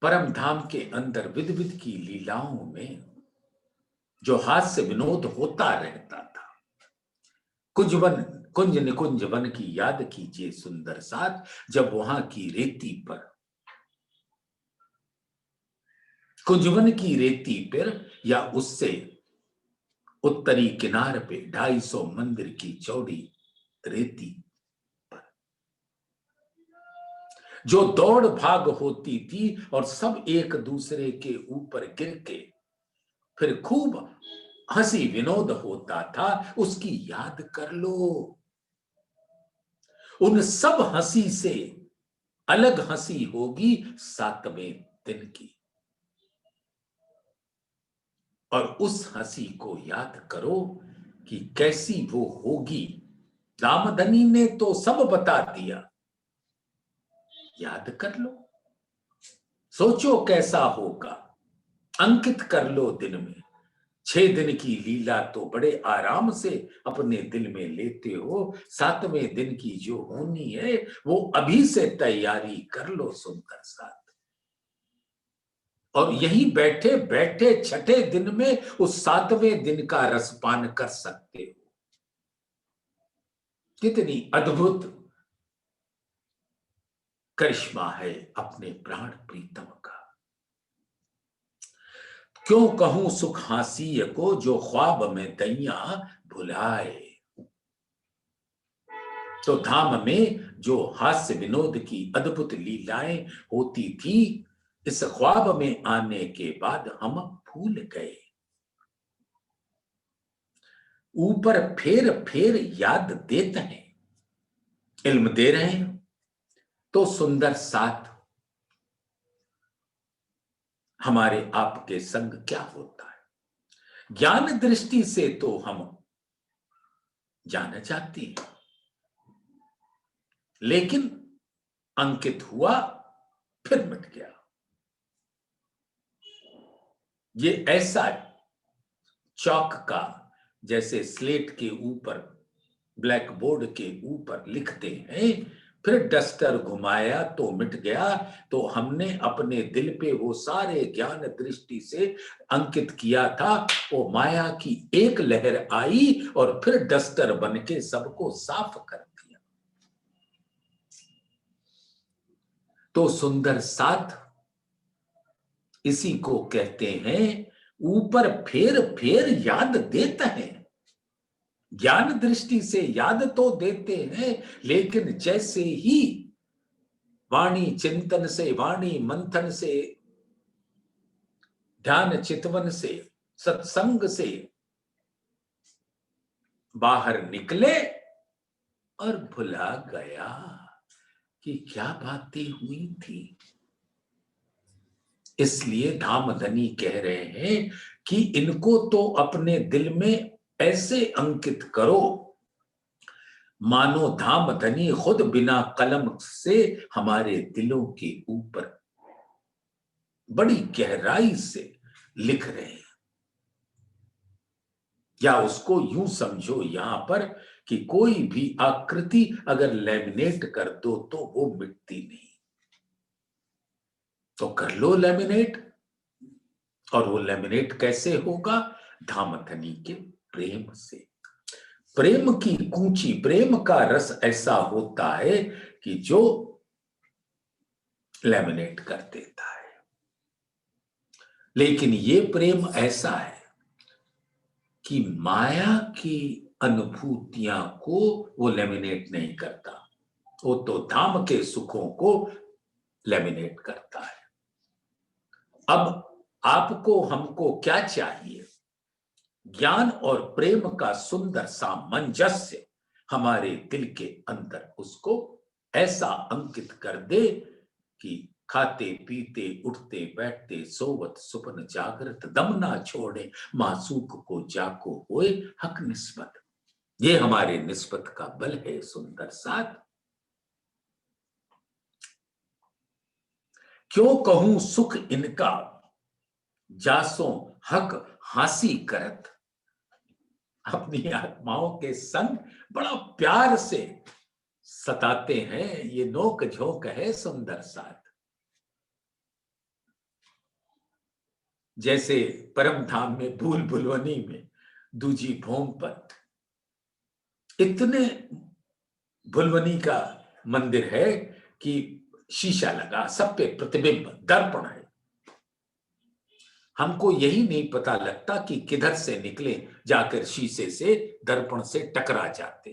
परम धाम के अंदर विध विध की लीलाओं में जो हास्य विनोद होता रहता था। कुंजवन कुंज निकुंज वन की याद कीजिए सुंदर साथ, जब वहां की रेती पर, कुंजवन की रेती पर या उससे उत्तरी किनार पे 250 मंदिर की चौड़ी रेती पर जो दौड़ भाग होती थी और सब एक दूसरे के ऊपर गिर के फिर खूब हंसी विनोद होता था, उसकी याद कर लो। उन सब हंसी से अलग हंसी होगी सातवें दिन की, और उस हंसी को याद करो कि कैसी वो होगी। रामधनी ने तो सब बता दिया, याद कर लो, सोचो कैसा होगा, अंकित कर लो दिल में। 6 दिन की लीला तो बड़े आराम से अपने दिल में लेते हो, सातवें दिन की जो होनी है वो अभी से तैयारी कर लो सुंदर साथ। और यही बैठे बैठे छठे दिन में उस सातवें दिन का रसपान कर सकते हो। कितनी अद्भुत करिश्मा है अपने प्राण प्रीतम का। क्यों कहूं सुख हासिय को जो ख्वाब में दैया भुलाए। तो धाम में जो हास्य विनोद की अद्भुत लीलाएं होती थी, इस ख्वाब में आने के बाद हम भूल गए। ऊपर फेर फेर याद देते हैं, इल्म दे रहे हैं तो सुंदर साथ हमारे आपके संग क्या होता है। ज्ञान दृष्टि से तो हम जाना चाहते हैं, लेकिन अंकित हुआ फिर मिट गया। ये ऐसा चौक का, जैसे स्लेट के ऊपर, ब्लैक बोर्ड के ऊपर लिखते हैं, फिर डस्टर घुमाया तो मिट गया। तो हमने अपने दिल पे वो सारे ज्ञान दृष्टि से अंकित किया था, वो माया की एक लहर आई और फिर डस्टर बन के सबको साफ कर दिया। तो सुंदर साथ इसी को कहते हैं, ऊपर फेर फेर याद देता है। ज्ञान दृष्टि से याद तो देते हैं, लेकिन जैसे ही वाणी चिंतन से, वाणी मंथन से, ध्यान चितवन से, सत्संग से बाहर निकले और भुला गया कि क्या बातें हुई थी। इसलिए धामधनी कह रहे हैं कि इनको तो अपने दिल में ऐसे अंकित करो, मानो धामधनी खुद बिना कलम से हमारे दिलों के ऊपर बड़ी गहराई से लिख रहे हैं। या उसको यूं समझो यहां पर कि कोई भी आकृति अगर लैमिनेट कर दो तो वो मिटती नहीं, तो कर लो लैमिनेट। और वो लैमिनेट कैसे होगा? धामधनी के प्रेम से। प्रेम की कूंची, प्रेम का रस ऐसा होता है कि जो लैमिनेट कर देता है। लेकिन ये प्रेम ऐसा है कि माया की अनुभूतियां को वो लैमिनेट नहीं करता, वो तो धाम के सुखों को लैमिनेट करता है। अब आपको हमको क्या चाहिए? ज्ञान और प्रेम का सुंदर सामंजस्य हमारे दिल के अंदर उसको ऐसा अंकित कर दे कि खाते पीते उठते बैठते सोवत सुपन जागृत दम ना छोड़े, मासूक को जाको होए हक निस्बत। ये हमारे निस्बत का बल है सुंदर साथ। क्यों कहूं सुख इनका, जासों हक हासी करत। अपनी आत्माओं के संग बड़ा प्यार से सताते हैं, ये नोक झोंक है सुंदर साथ। जैसे परम धाम में भूल भुलवनी में दूजी भोम पर इतने भुलवनी का मंदिर है कि शीशा लगा, सब पे प्रतिबिंब दर्पण है। हमको यही नहीं पता लगता कि किधर से निकले, जाकर शीशे से दर्पण से टकरा जाते।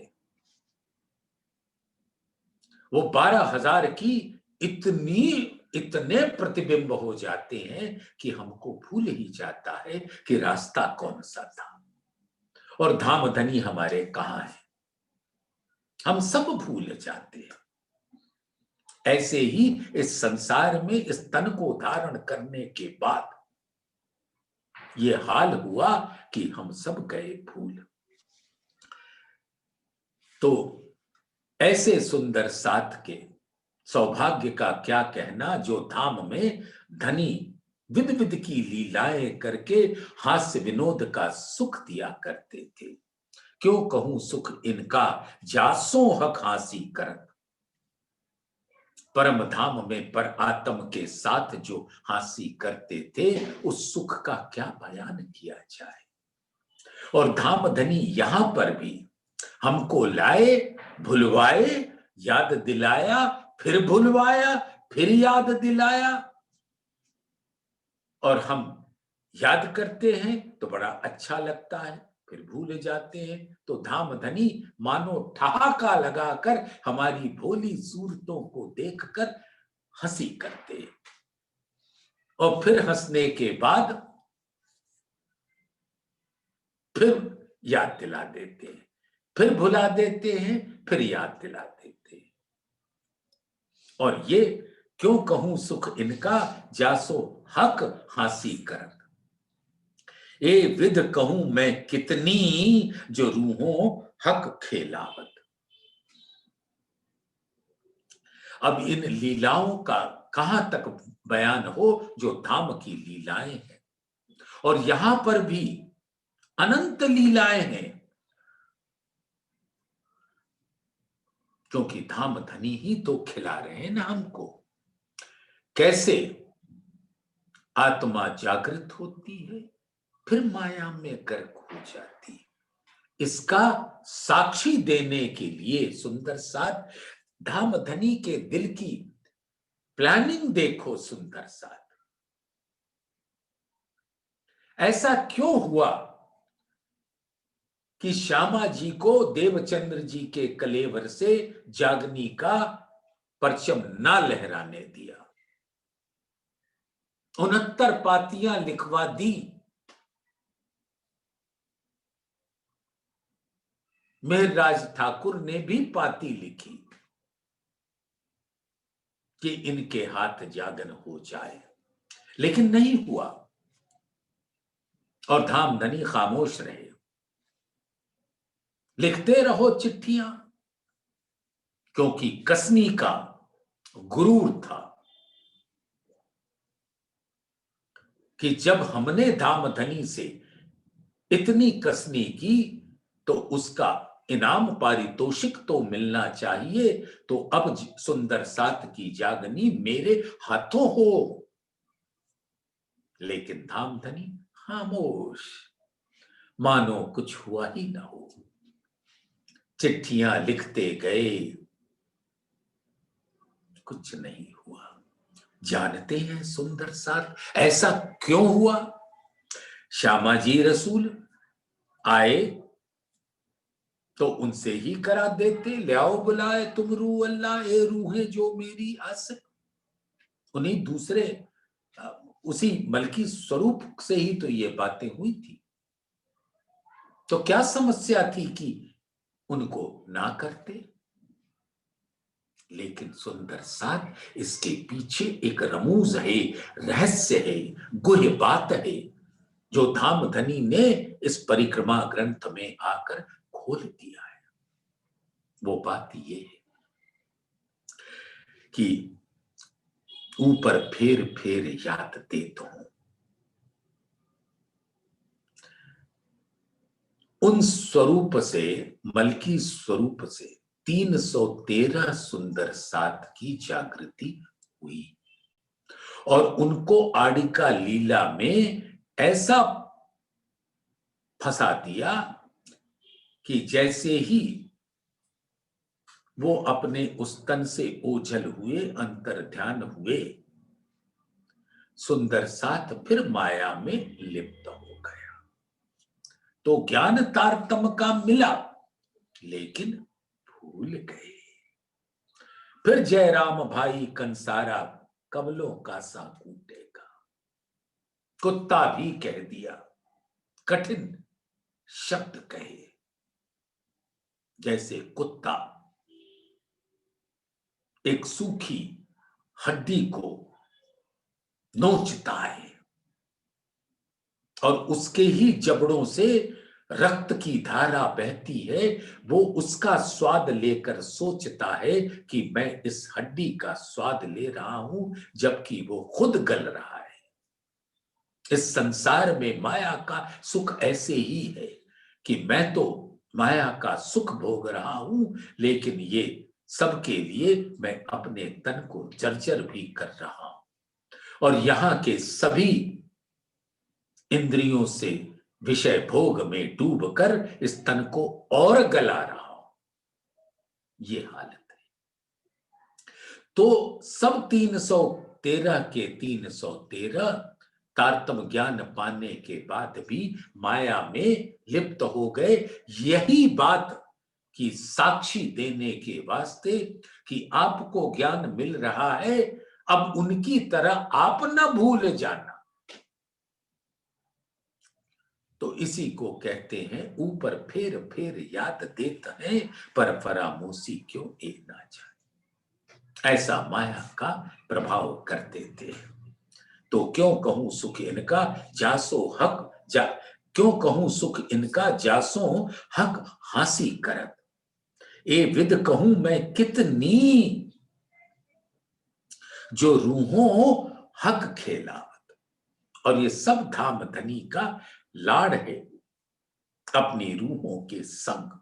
वो 12,000 की इतने प्रतिबिंब हो जाते हैं कि हमको भूल ही जाता है कि रास्ता कौन सा था और धामधनी हमारे कहां है, हम सब भूल जाते हैं। ऐसे ही इस संसार में इस तन को धारण करने के बाद ये हाल हुआ कि हम सब गए भूल। तो ऐसे सुंदर साथ के सौभाग्य का क्या कहना, जो धाम में धनी विध विध की लीलाएं करके हास्य विनोद का सुख दिया करते थे। क्यों कहूं सुख इनका, जासों हक हासी करत। परम धाम में पर आत्म के साथ जो हासी करते थे, उस सुख का क्या बयान किया जाए। और धाम धनी यहां पर भी हमको लाए, भुलवाए, याद दिलाया, फिर भुलवाया, फिर याद दिलाया। और हम याद करते हैं तो बड़ा अच्छा लगता है, फिर भूल जाते हैं। तो धाम धनी मानो ठहाका लगाकर हमारी भोली सूरतों को देखकर हंसी करते हैं, और फिर हंसने के बाद फिर याद दिला देते हैं, फिर भुला देते हैं, फिर याद दिला देते हैं। और ये क्यों कहूं सुख इनका, जासो हक हासी करत। ए विध कहूं मैं कितनी, जो रूहों हक खेलावत। अब इन लीलाओं का कहां तक बयान हो जो धाम की लीलाएं हैं। और यहां पर भी अनंत लीलाएं हैं, क्योंकि धाम धनी ही तो खिला रहे हैं ना हमको। कैसे आत्मा जागृत होती है, फिर माया में गर्क हो जाती है, इसका साक्षी देने के लिए सुंदर साथ धाम धनी के दिल की प्लानिंग देखो। सुंदर साथ ऐसा क्यों हुआ कि श्यामा जी को देवचंद्र जी के कलेवर से जागनी का परचम ना लहराने दिया, 69 पातियां लिखवा दी। मेहरराज ठाकुर ने भी पाती लिखी कि इनके हाथ जागन हो जाए, लेकिन नहीं हुआ और धाम धनी खामोश रहे। लिखते रहो चिट्ठियां, क्योंकि कसनी का गुरूर था कि जब हमने धाम धनी से इतनी कसनी की तो उसका इनाम पारितोषिक तो मिलना चाहिए। तो अब सुंदर साथ की जागनी मेरे हाथों हो। लेकिन धाम धनी खामोश, मानो कुछ हुआ ही ना हो। चिट्ठियां लिखते गए, कुछ नहीं हुआ। जानते हैं सुंदर साथ ऐसा क्यों हुआ? श्यामा जी रसूल आए तो उनसे ही करा देते। ले आओ बुलाए तुम रूह अल्लाह, ए रूहें जो मेरी आसिक। उन्हीं दूसरे उसी मलकी स्वरूप से ही तो ये बातें हुई थी। तो क्या समस्या थी कि उनको ना करते? लेकिन सुंदर साथ इसके पीछे एक रमूज है, रहस्य है, गुह्य बात है, जो धाम धनी ने इस परिक्रमा ग्रंथ में आकर खोल दिया है। वो बात ये है कि ऊपर फेर फेर याद देता हूं उन स्वरूप से, मलकी स्वरूप से 313 सुंदर साथ की जागृति हुई और उनको आडिका लीला में ऐसा फंसा दिया कि जैसे ही वो अपने उस तन से ओझल हुए, अंतर ध्यान हुए, सुंदर साथ फिर माया में लिप्त हो गया। तो ज्ञान तारतम का मिला, लेकिन भूल गए। फिर जयराम भाई कंसारा कमलों का सा कूटेगा, कुत्ता भी कह दिया, कठिन शब्द कहे। जैसे कुत्ता एक सूखी हड्डी को नोचता है और उसके ही जबड़ों से रक्त की धारा बहती है, वो उसका स्वाद लेकर सोचता है कि मैं इस हड्डी का स्वाद ले रहा हूं, जबकि वो खुद गल रहा है। इस संसार में माया का सुख ऐसे ही है कि मैं तो माया का सुख भोग रहा हूं, लेकिन ये सबके लिए मैं अपने तन को जर्जर भी कर रहा हूं और यहां के सभी इंद्रियों से विषय भोग में डूबकर इस तन को और गला रहा हूं। ये हालत है। तो सब 313 के 313 तारतम ज्ञान पाने के बाद भी माया में लिप्त हो गए। यही बात की साक्षी देने के वास्ते कि आपको ज्ञान मिल रहा है, अब उनकी तरह आप न भूल जाना। तो इसी को कहते हैं ऊपर फेर फेर याद देता है, पर फरामोशी क्यों एक ना जाए। ऐसा माया का प्रभाव करते थे। तो क्यों कहूं सुख इनका जासो हक जा, क्यों कहूं सुख इनका जासो हक हासी करत। ए विद कहूं मैं कितनी जो रूहों हक खेलावत। और ये सब धाम धनी का लाड़ है अपनी रूहों के संग।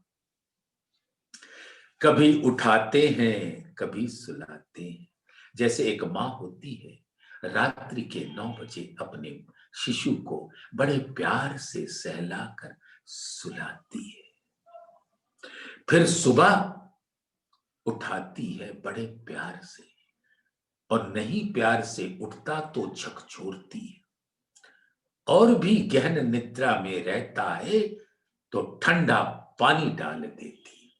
कभी उठाते हैं कभी सुलाते हैं। जैसे एक माँ होती है, रात्रि के 9 बजे अपने शिशु को बड़े प्यार से सहलाकर सुलाती है, फिर सुबह उठाती है बड़े प्यार से, और नहीं प्यार से उठता तो झकझोरती है, और भी गहन निद्रा में रहता है तो ठंडा पानी डाल देती है।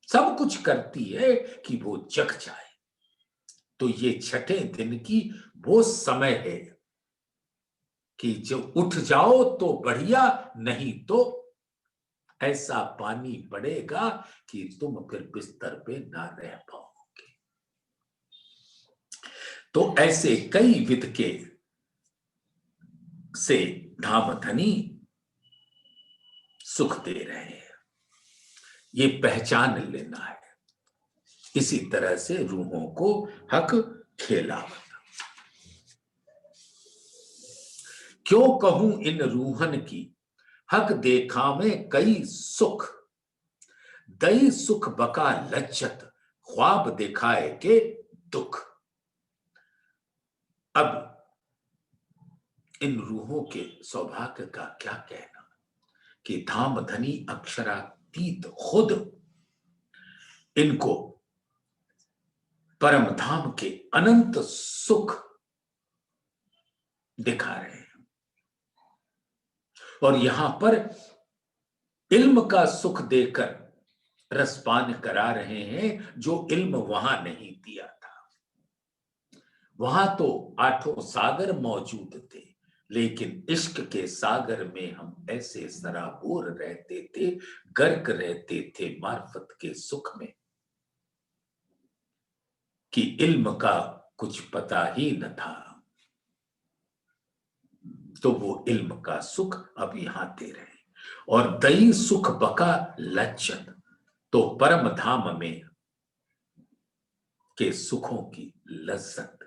सब कुछ करती है कि वो जग जाए। तो ये छठे दिन की वो समय है कि जो उठ जाओ तो बढ़िया, नहीं तो ऐसा पानी पड़ेगा कि तुम फिर बिस्तर पे ना रह पाओगे। तो ऐसे कई विध के से धाम धनी सुख दे रहे हैं, ये पहचान लेना है। इसी तरह से रूहों को हक खेलावत। क्यों कहूं इन रूहन की हक देखा में कई सुख, दई सुख बका लज्जत ख्वाब दिखाए के दुख। अब इन रूहों के सौभाग्य का क्या कहना कि धाम धनी अक्षरातीत खुद इनको परम धाम के अनंत सुख दिखा रहे हैं, और यहां पर इल्म का सुख देकर रसपान करा रहे हैं, जो इल्म वहां नहीं दिया था। वहां तो 8 सागर मौजूद थे, लेकिन इश्क के सागर में हम ऐसे सराबोर रहते थे, गर्क रहते थे मार्फत के सुख में, कि इल्म का कुछ पता ही न था। तो वो इल्म का सुख अब यहां दे रहे हैं। और दई सुख बका लज्जत, तो परम धाम में के सुखों की लज्जत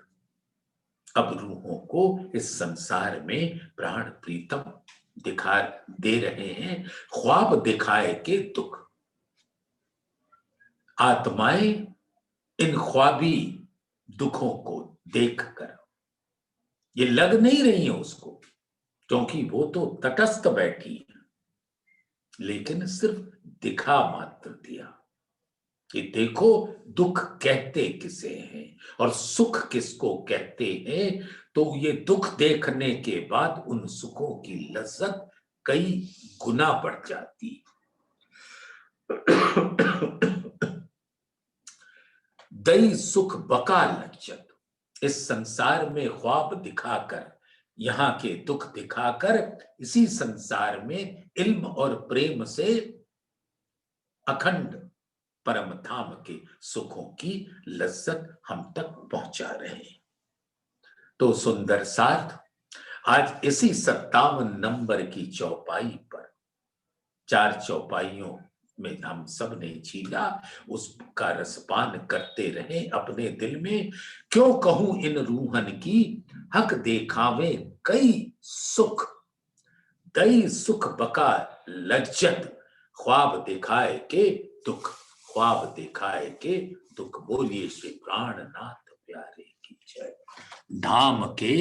अब रूहों को इस संसार में प्राण प्रीतम दिखा दे रहे हैं। ख्वाब दिखाए के दुख, आत्माएं इन ख्वाबी दुखों को देखकर ये लग नहीं रही है उसको, क्योंकि वो तो तटस्थ बैठी है, लेकिन सिर्फ दिखा मात्र दिया कि देखो दुख कहते किसे हैं और सुख किसको कहते हैं। तो ये दुख देखने के बाद उन सुखों की लज्जत कई गुना बढ़ जाती। दई सुख बका लज्जत, इस संसार में ख्वाब दिखाकर, यहां के दुख दिखाकर, इसी संसार में इल्म और प्रेम से अखंड परम धाम के सुखों की लज्जत हम तक पहुंचा रहे हैं। तो सुंदर साथ, आज इसी 57 नंबर की चौपाई पर, 4 चौपाइयों में हम सब ने झीला, उसका रसपान करते रहे अपने दिल में। क्यों कहूं इन रूहन की हक देखावे कई सुख, दई सुख बका लज्जत ख्वाब दिखाए के दुख, ख्वाब दिखाए के दुख। बोलिए श्री प्राणनाथ प्यारे की जय। धाम के